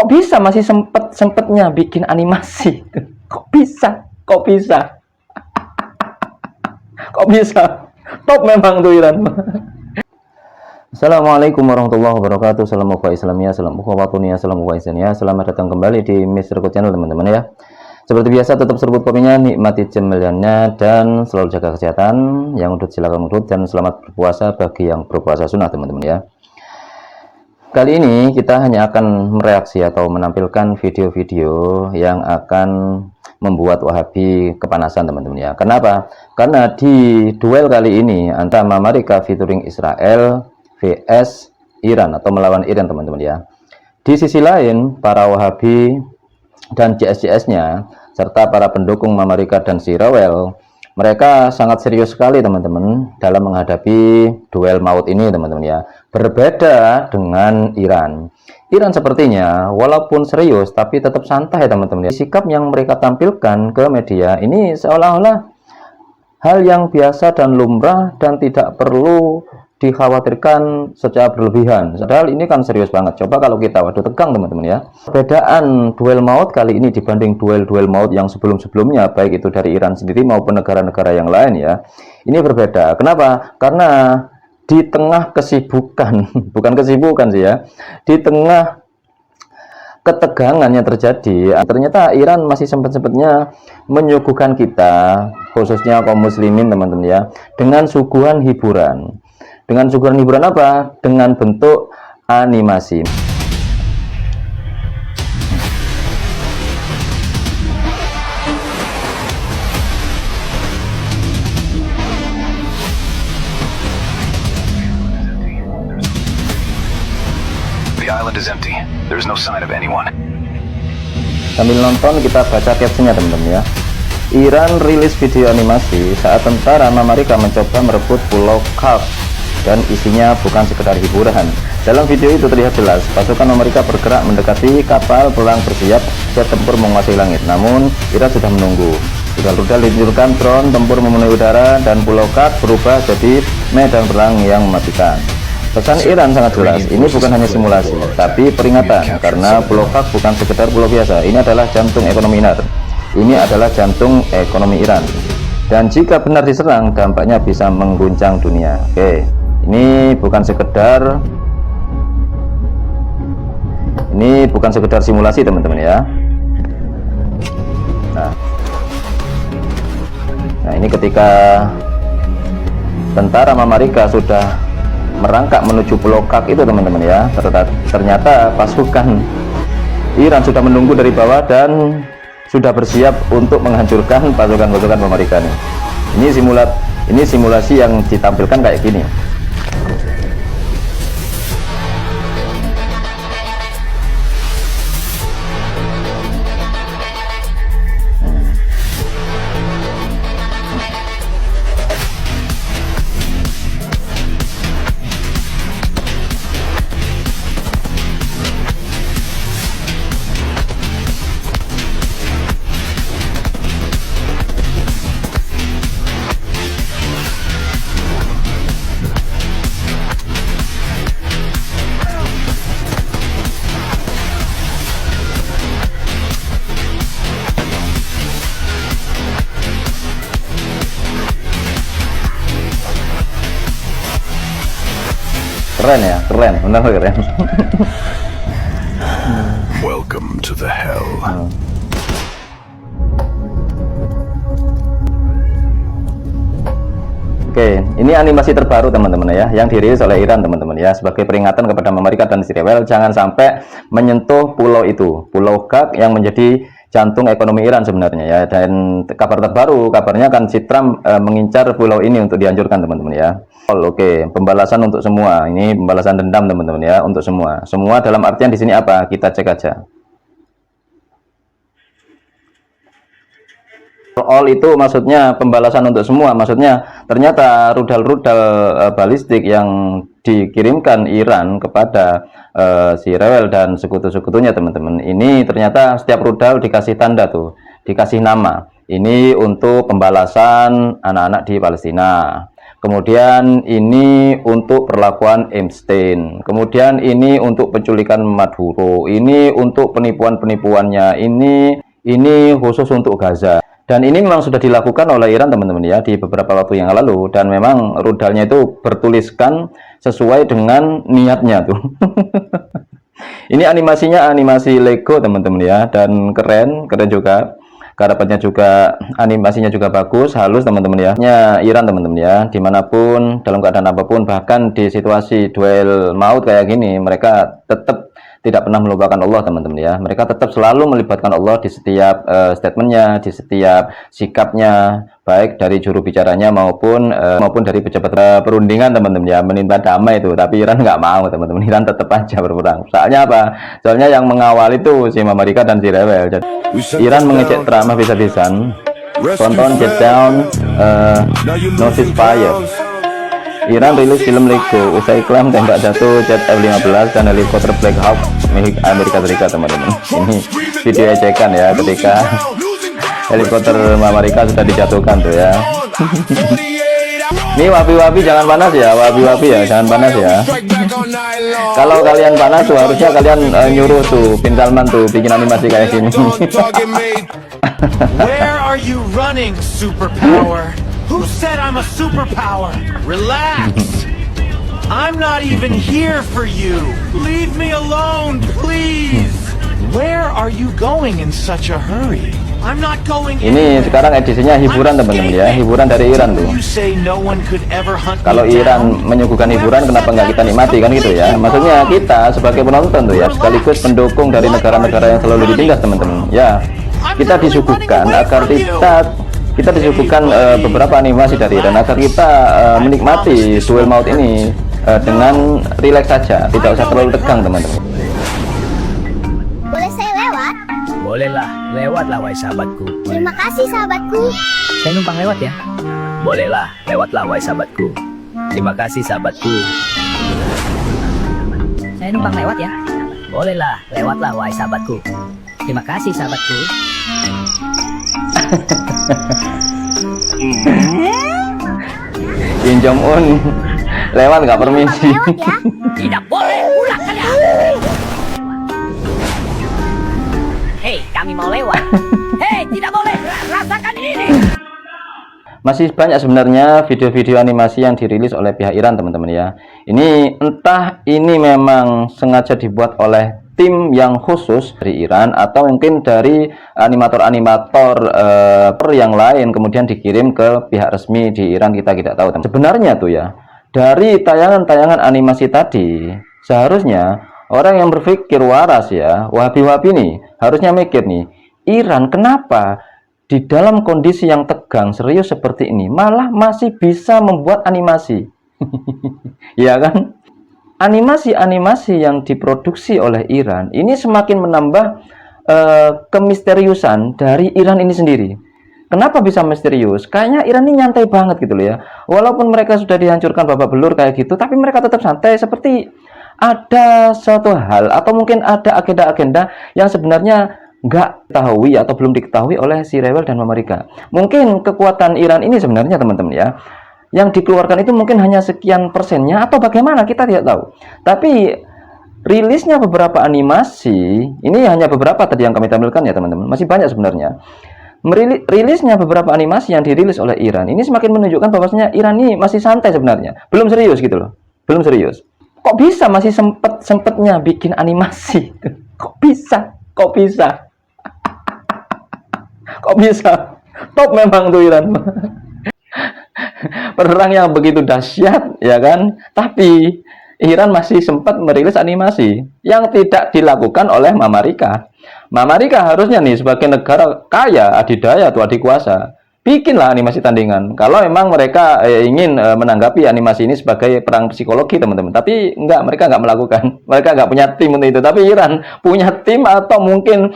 kok bisa masih sempetnya bikin animasi? Kok bisa? Kok bisa? Kok bisa? Top memang tuh Iran. Assalamualaikum warahmatullahi wabarakatuh. Salam ukhuwah Islamiyah, salam ukhuwah watuniyah, salam ukhuwah Islamiyah. Selamat datang kembali di Mr. Coach Channel teman-teman ya. Seperti biasa tetap serbut kopinya, nikmati cemilannya dan selalu jaga kesehatan. Yang udut silakan udut dan selamat berpuasa bagi yang berpuasa sunnah teman-teman ya. Kali ini kita hanya akan mereaksi atau menampilkan video-video yang akan membuat Wahabi kepanasan teman-teman ya. Kenapa? Karena di duel kali ini antara Amerika featuring Israel vs Iran atau melawan Iran teman-teman ya. Di sisi lain para Wahabi dan JS-JS-nya serta para pendukung Amerika dan si Rewel, mereka sangat serius sekali teman-teman dalam menghadapi duel maut ini teman-teman ya. Berbeda dengan Iran. Iran sepertinya walaupun serius tapi tetap santai teman-teman ya. Sikap yang mereka tampilkan ke media ini seolah-olah hal yang biasa dan lumrah dan tidak perlu dikhawatirkan secara berlebihan. Padahal ini kan serius banget. Coba kalau kita waduh tegang teman-teman ya. Perbedaan duel maut kali ini dibanding duel-duel maut yang sebelum-sebelumnya, baik itu dari Iran sendiri maupun negara-negara yang lain ya. Ini berbeda. Kenapa? Karena di tengah kesibukan, bukan kesibukan sih ya. Di tengah ketegangan yang terjadi, ternyata Iran masih sempat-sempatnya menyuguhkan kita, khususnya kaum muslimin teman-teman ya, dengan suguhan hiburan. Dengan suguhan hiburan apa? Dengan bentuk animasi. The island is empty. There's no sign of anyone. Sambil nonton kita baca captionnya teman-teman ya. Iran rilis video animasi saat tentara Amerika mencoba merebut Pulau Kursk dan isinya bukan sekedar hiburan. Dalam video itu terlihat jelas pasukan Amerika bergerak mendekati kapal perang bersiap jet tempur menguasai langit. Namun Iran sudah menunggu. Rudal-rudal diluncurkan, drone tempur memenuhi udara dan Pulau Kursk berubah jadi medan perang yang mematikan. Pesan Iran sangat jelas, ini bukan hanya simulasi, tapi peringatan, karena Pulau Kursk bukan sekedar pulau biasa. Ini adalah jantung ekonomi Iran. Ini adalah jantung ekonomi Iran. Dan jika benar diserang, dampaknya bisa mengguncang dunia. Oke, ini bukan sekedar simulasi teman-teman ya. Nah, ini ketika tentara Amerika sudah merangkak menuju Pulau Kursk itu teman-teman ya, ternyata pasukan Iran sudah menunggu dari bawah dan sudah bersiap untuk menghancurkan pasukan-pasukan Amerika nih. Ini simulasi yang ditampilkan kayak gini. Keren ya, keren, benar keren. Welcome to the hell. Oke, ini animasi terbaru teman-teman ya, yang dirilis oleh Iran teman-teman ya, sebagai peringatan kepada Amerika dan Israel jangan sampai menyentuh pulau itu, Pulau Kursk yang menjadi jantung ekonomi Iran sebenarnya ya. Dan kabar terbaru, kabarnya kan si Trump mengincar pulau ini untuk dihancurkan teman-teman ya. Oke, pembalasan untuk semua. Ini pembalasan dendam teman-teman ya, untuk semua. Semua dalam artian di sini apa? Kita cek aja. All itu maksudnya pembalasan untuk semua. Maksudnya ternyata rudal-rudal balistik yang dikirimkan Iran kepada si Rewel dan sekutu-sekutunya teman-teman. Ini ternyata setiap rudal dikasih tanda tuh, dikasih nama. Ini untuk pembalasan anak-anak di Palestina. Kemudian ini untuk perlakuan Epstein. Kemudian ini untuk penculikan Maduro. Ini untuk penipuan-penipuannya. Ini khusus untuk Gaza. Dan ini memang sudah dilakukan oleh Iran teman-teman ya di beberapa waktu yang lalu. Dan memang rudalnya itu bertuliskan sesuai dengan niatnya tuh. Ini animasinya animasi Lego teman-teman ya. Dan keren juga. Karapannya juga, animasinya juga bagus, halus teman-teman ya. Iran teman-teman ya, dimanapun, dalam keadaan apapun, bahkan di situasi duel maut kayak gini, mereka tetap tidak pernah melupakan Allah teman-teman ya. Mereka tetap selalu melibatkan Allah di setiap statementnya, di setiap sikapnya, baik dari juru bicaranya maupun dari pejabat perundingan teman-teman ya, meminta damai itu. Tapi Iran nggak mau teman-teman, Iran tetap aja berperang. Soalnya apa? Soalnya yang mengawal itu si Amerika dan si rebel. Iran mengecek Trump habis-habisan. Tonton Get Down, No Ceasefire. Iran rilis film Lego usai klaim tembak jatuh jet F-15 dan helikopter Black Hawk milik Amerika Serikat teman-teman. Ini video ejekan ya ketika helikopter Amerika sudah dijatuhkan tuh ya. Ini wabi-wabi jangan panas ya, wabi-wabi ya jangan panas ya. Kalau kalian panas tuh harusnya kalian nyuruh tuh Bin Salman tuh bikin animasi kayak gini. Where are you running, superpower? Who said I'm a superpower? Relax. I'm not even here for you. Leave me alone, please. Where are you going in such a hurry? I'm not going. Ini sekarang edisinya hiburan teman-teman ya, hiburan dari Iran tuh. Kalau Iran menyuguhkan hiburan, kenapa nggak kita nikmati kan gitu ya? Maksudnya kita sebagai penonton tuh ya, sekaligus pendukung dari negara-negara yang selalu ditindas teman-teman. Ya, kita disuguhkan agar kita disuguhkan beberapa animasi dari Iran agar kita menikmati duel maut ini dengan rileks saja, tidak usah terlalu tegang teman-teman. Boleh saya lewat? Bolehlah, lewatlah wahai sahabatku. Terima kasih sahabatku. Saya numpang lewat ya. Bolehlah, lewatlah wahai sahabatku. Terima kasih sahabatku. Saya numpang lewat ya. Bolehlah, lewatlah wahai sahabatku. Terima kasih sahabatku. Kim Jong Un lewat nggak permisi. Lewat ya. Tidak boleh pulang kalian. Hei, kami mau lewat. Hei, tidak boleh. Rasakan ini. Masih banyak sebenarnya video-video animasi yang dirilis oleh pihak Iran teman-teman ya. Ini entah ini memang sengaja dibuat oleh tim yang khusus dari Iran atau mungkin dari animator-animator yang lain kemudian dikirim ke pihak resmi di Iran, kita tidak tahu teman. Sebenarnya tuh ya, dari tayangan-tayangan animasi tadi seharusnya orang yang berpikir waras ya, wahabi-wahabi nih harusnya mikir nih, Iran kenapa di dalam kondisi yang tegang serius seperti ini malah masih bisa membuat animasi. Ya kan? Animasi-animasi yang diproduksi oleh Iran ini semakin menambah kemisteriusan dari Iran ini sendiri. Kenapa bisa misterius? Kayaknya Iran ini nyantai banget gitu loh ya. Walaupun mereka sudah dihancurkan babak belur kayak gitu, tapi mereka tetap santai, seperti ada suatu hal atau mungkin ada agenda-agenda yang sebenarnya nggak diketahui atau belum diketahui oleh si rebel dan Amerika. Mungkin kekuatan Iran ini sebenarnya teman-teman ya, yang dikeluarkan itu mungkin hanya sekian persennya atau bagaimana kita tidak tahu. Tapi rilisnya beberapa animasi, ini hanya beberapa tadi yang kami tampilkan ya teman-teman, masih banyak sebenarnya. Rilisnya beberapa animasi yang dirilis oleh Iran ini semakin menunjukkan bahwasanya Iran ini masih santai sebenarnya, belum serius gitu loh, belum serius. Kok bisa masih sempetnya bikin animasi? Kok bisa? Kok bisa? Kok bisa? Top memang tuh Iran. Perang yang begitu dahsyat ya kan, tapi Iran masih sempat merilis animasi yang tidak dilakukan oleh Amerika. Amerika harusnya nih sebagai negara kaya, adidaya atau adikuasa, bikinlah animasi tandingan kalau memang mereka ingin menanggapi animasi ini sebagai perang psikologi teman-teman. Tapi enggak, mereka enggak melakukan, mereka enggak punya tim untuk itu. Tapi Iran punya tim, atau mungkin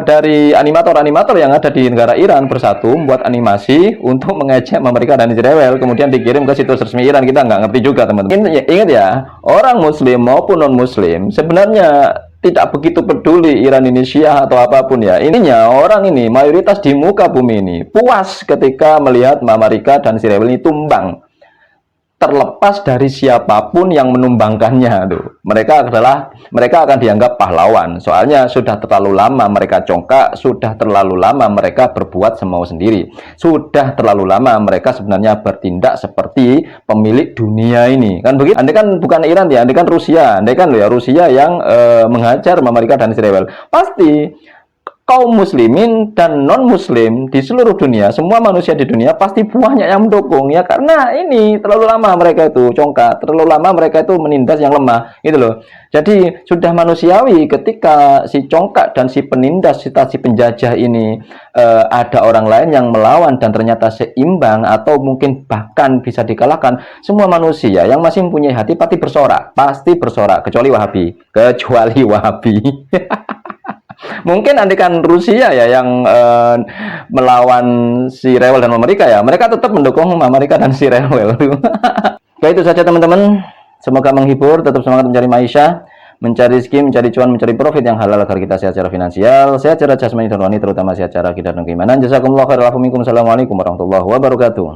dari animator-animator yang ada di negara Iran bersatu membuat animasi untuk mengejek Amerika dan Israel, kemudian dikirim ke situs resmi Iran. Kita nggak ngerti juga teman-teman. Ingat ya, orang muslim maupun non muslim sebenarnya tidak begitu peduli Iran ini Syiah atau apapun ya. Ininya orang ini mayoritas di muka bumi ini puas ketika melihat Amerika dan Israel ini tumbang. terlepas dari siapapun yang menumbangkannya tuh. Mereka akan dianggap pahlawan. Soalnya sudah terlalu lama mereka congkak, sudah terlalu lama mereka berbuat semau sendiri. Sudah terlalu lama mereka sebenarnya bertindak seperti pemilik dunia ini. Kan begitu? Andai kan bukan Iran ya, andai kan Rusia, andai kan ya Rusia yang menghajar Amerika dan Israel. Pasti kaum muslimin dan non muslim di seluruh dunia, semua manusia di dunia pasti banyak yang mendukung ya, karena ini terlalu lama mereka itu congkak, terlalu lama mereka itu menindas yang lemah gitu loh. Jadi sudah manusiawi ketika si congkak dan si penindas, si penjajah ini ada orang lain yang melawan dan ternyata seimbang atau mungkin bahkan bisa dikalahkan, semua manusia yang masih mempunyai hati pasti bersorak, kecuali Wahabi. Mungkin andikan Rusia ya yang melawan si rewel dan Amerika ya, mereka tetap mendukung Amerika dan si rewel. Oke, itu saja teman-teman. Semoga menghibur, tetap semangat mencari maisha, mencari rezeki, mencari cuan, mencari profit yang halal agar kita sehat secara finansial, sehat secara jasmani dan rohani, terutama sehat secara akidah dan keimanan. Jazakumullah khairan. Assalamualaikum warahmatullahi wabarakatuh.